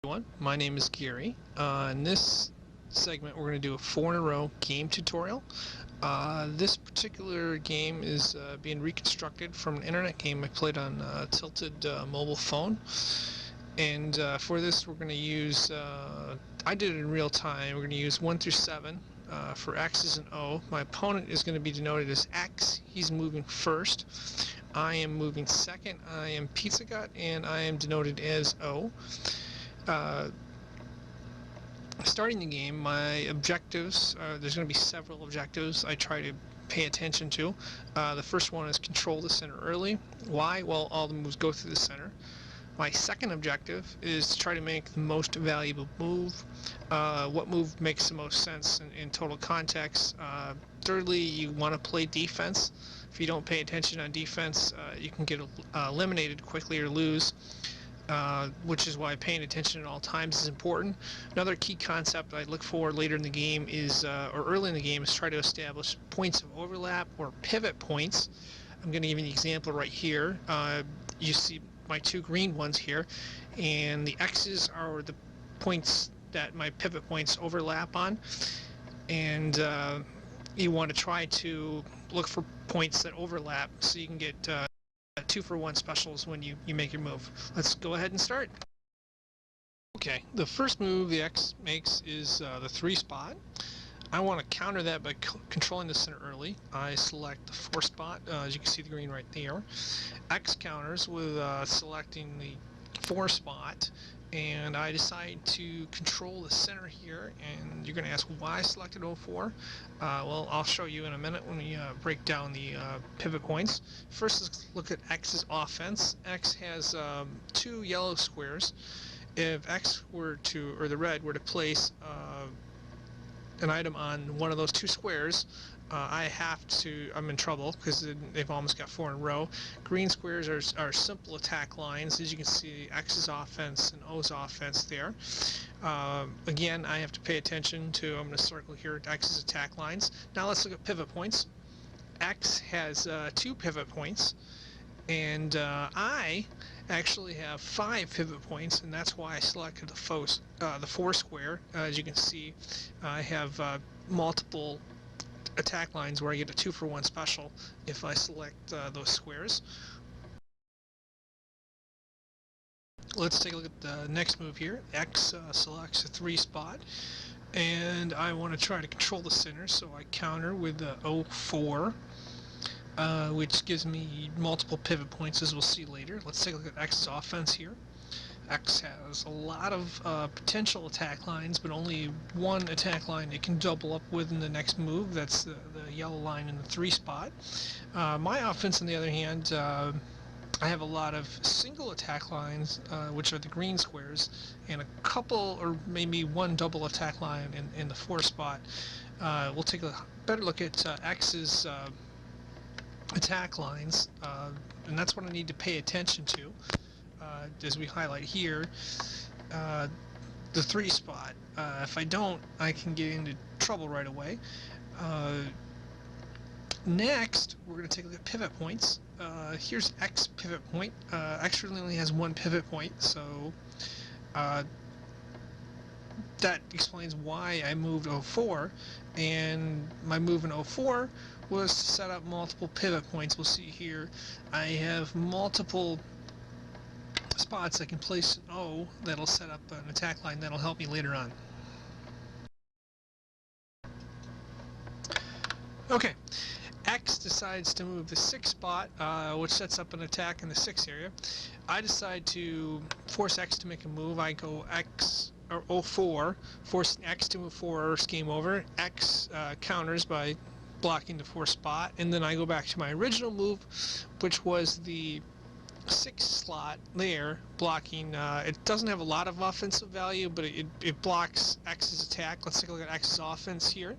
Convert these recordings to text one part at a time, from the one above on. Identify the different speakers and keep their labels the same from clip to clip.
Speaker 1: Everyone, my name is Gary. In this segment, we're going to do a 4-in-a-row game tutorial. This particular game is being reconstructed from an internet game I played on Tilted mobile phone. And for this, we're going to use, I did it in real time, we're going to use 1 through 7 for X's and O. My opponent is going to be denoted as X. He's moving first. I am moving second. I am Pizza Gut, and I am denoted as O. Starting the game, my objectives, there's going to be several objectives I try to pay attention to. The first one is control the center early. Why? Well, all the moves go through the center. My second objective is to try to make the most valuable move. What move makes the most sense in total context. Thirdly, you want to play defense. If you don't pay attention on defense, you can get eliminated quickly or lose. Which is why paying attention at all times is important. Another key concept I look for later in the game is, or early in the game, is try to establish points of overlap or pivot points. I'm going to give you an example right here. You see my two green ones here, and the X's are the points that my pivot points overlap on, and you want to try to look for points that overlap so you can get 2-for-1 specials when you make your move. Let's go ahead and start. Okay, the first move the X makes is the 3 spot. I want to counter that by controlling the center early. I select the 4 spot, as you can see the green right there. X counters with selecting the 4 spot, and I decide to control the center here, and you're going to ask why I selected 04. Well, I'll show you in a minute when we break down the pivot points. First, let's look at X's offense. X has 2 yellow squares. If X were to, or the red, were to place an item on one of those 2 squares, I'm in trouble because they've almost got 4 in a row. Green squares are simple attack lines. As you can see, X's offense and O's offense there. Again, I have to pay attention to, I'm going to circle here, X's attack lines. Now let's look at pivot points. X has 2 pivot points, and I actually have 5 pivot points, and that's why I selected the 4 square. As you can see, I have multiple attack lines where I get a 2-for-1 special if I select those squares. Let's take a look at the next move here. X selects a 3 spot, and I want to try to control the center, so I counter with the 04. Which gives me multiple pivot points, as we'll see later. Let's take a look at X's offense here. X has a lot of potential attack lines, but only 1 attack line it can double up with in the next move. That's the yellow line in the 3 spot. My offense, on the other hand, I have a lot of single attack lines, which are the green squares, and a couple or maybe 1 double attack line in the 4 spot. We'll take a better look at X's attack lines, and that's what I need to pay attention to. As we highlight here, the 3 spot. If I don't, I can get into trouble right away. Next, we're going to take a look at pivot points. Here's X pivot point. X really only has 1 pivot point, so that explains why I moved 04, and my move in 04 was to set up multiple pivot points. We'll see here I have multiple spots I can place an O that'll set up an attack line that'll help me later on. Okay, X decides to move the 6 spot, which sets up an attack in the 6 area. I decide to force X to make a move. I go X or 04, forcing X to move forward. Game over. X counters by blocking the 4 spot, and then I go back to my original move, which was the 6 slot there, blocking. It doesn't have a lot of offensive value, but it blocks X's attack. Let's take a look at X's offense here.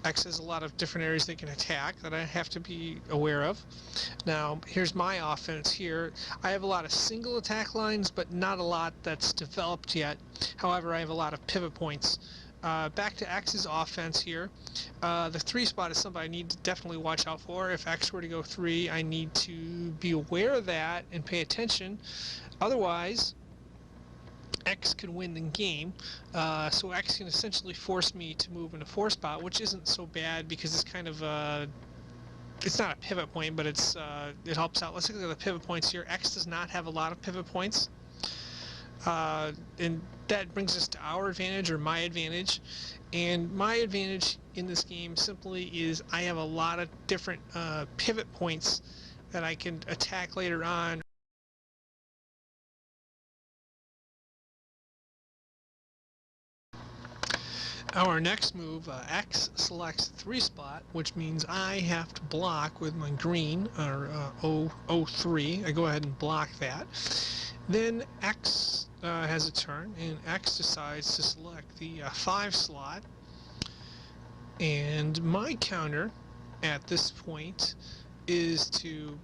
Speaker 1: X has a lot of different areas they can attack that I have to be aware of. Now, here's my offense here. I have a lot of single attack lines, but not a lot that's developed yet. However, I have a lot of pivot points. Back to X's offense here. The 3 spot is something I need to definitely watch out for. If X were to go 3, I need to be aware of that and pay attention. Otherwise, X could win the game. So X can essentially force me to move in a 4 spot, which isn't so bad because it's kind of it's not a pivot point, but it helps out. Let's look at the pivot points here. X does not have a lot of pivot points, and that brings us to our advantage, or my advantage. And my advantage in this game simply is I have a lot of different pivot points that I can attack later on. Our next move, X selects the 3 spot, which means I have to block with my green, or O3. I go ahead and block that. Then X has a turn, and X decides to select the 5 slot. And my counter at this point is to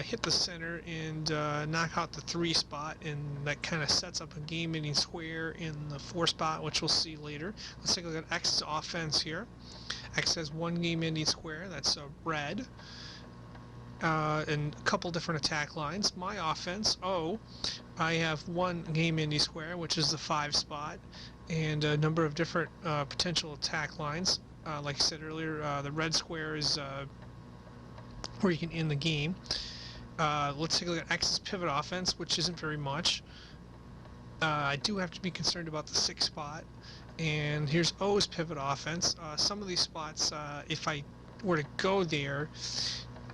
Speaker 1: hit the center and knock out the 3 spot, and that kind of sets up a game-ending square in the 4 spot, which we'll see later. Let's take a look at X's offense here. X has 1 game-ending square, that's red, and a couple different attack lines. My offense, O, I have 1 game-ending square, which is the 5 spot, and a number of different potential attack lines. Like I said earlier, the red square is where you can end the game. Let's take a look at X's pivot offense, which isn't very much. I do have to be concerned about the 6 spot. And here's O's pivot offense. Some of these spots, if I were to go there,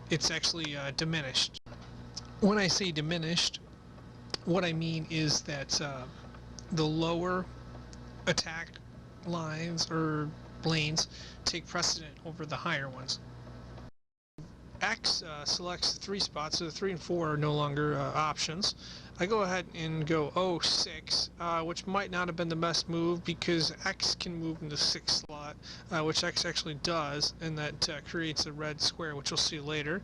Speaker 1: it's actually diminished. When I say diminished, what I mean is that the lower attack lines or lanes take precedent over the higher ones. X selects the 3 spots, so the 3 and 4 are no longer options. I go ahead and go O6, which might not have been the best move because X can move in the 6 slot, which X actually does, and that creates a red square, which we'll see later.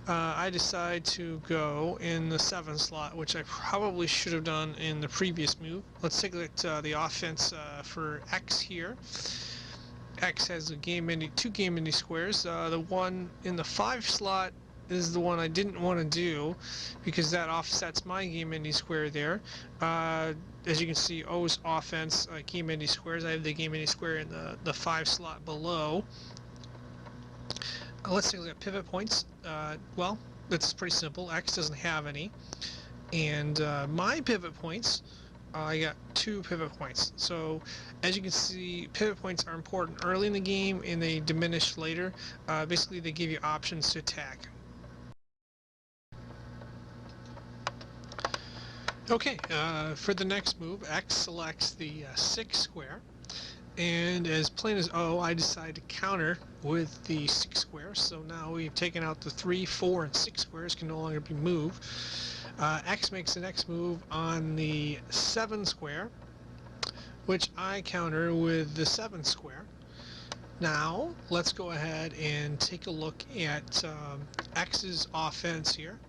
Speaker 1: I decide to go in the 7 slot, which I probably should have done in the previous move. Let's take a look at the offense for X here. X has a two game-ending squares. The one in the 5 slot is the one I didn't want to do because that offsets my game-ending square there. As you can see, O's offense game-ending squares. I have the game-ending square in the 5 slot below. Let's take a look at pivot points. Well, it's pretty simple. X doesn't have any. And my pivot points, I got 2 pivot points. So as you can see, pivot points are important early in the game and they diminish later. Basically they give you options to attack. Okay, for the next move, X selects the 6 square, and as plain as O, I decide to counter with the 6 square. So now we've taken out the 3, 4, and 6 squares can no longer be moved. X makes the next move on the 7 square, which I counter with the 7 square. Now let's go ahead and take a look at X's offense here.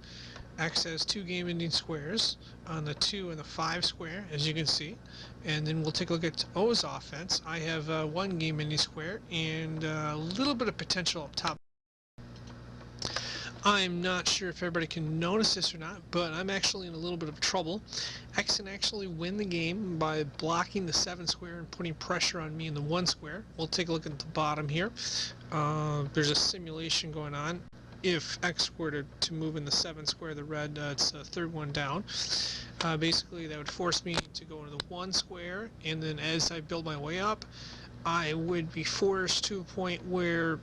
Speaker 1: X has 2 game-ending squares on the 2 and the 5 square, as you can see. And then we'll take a look at O's offense. I have 1 game-ending square and a little bit of potential up top. I'm not sure if everybody can notice this or not, but I'm actually in a little bit of trouble. X can actually win the game by blocking the 7 square and putting pressure on me in the 1 square. We'll take a look at the bottom here. There's a simulation going on. If X were to move in the 7 square, the red, it's the 3rd one down. Basically, that would force me to go into the 1 square, and then as I build my way up, I would be forced to a point where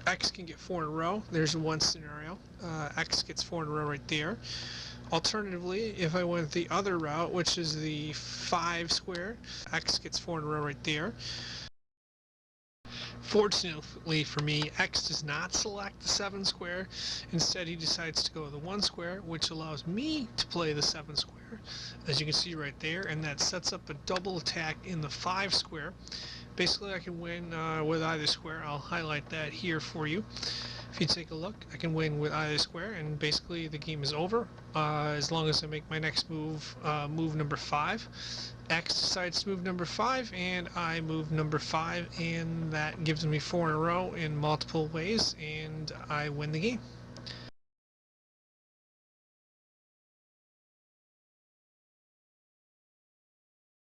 Speaker 1: X can get 4 in a row. There's one scenario. X gets 4 in a row right there. Alternatively, if I went the other route, which is the 5 square, X gets 4 in a row right there. Fortunately for me, X does not select the 7 square. Instead, he decides to go to the 1 square, which allows me to play the 7 square, as you can see right there, and that sets up a double attack in the 5 square. Basically, I can win with either square. I'll highlight that here for you. If you take a look, I can win with either square, and basically the game is over as long as I make my next move, move number 5. X decides to move number 5, and I move number 5, and that gives me 4 in a row in multiple ways, and I win the game.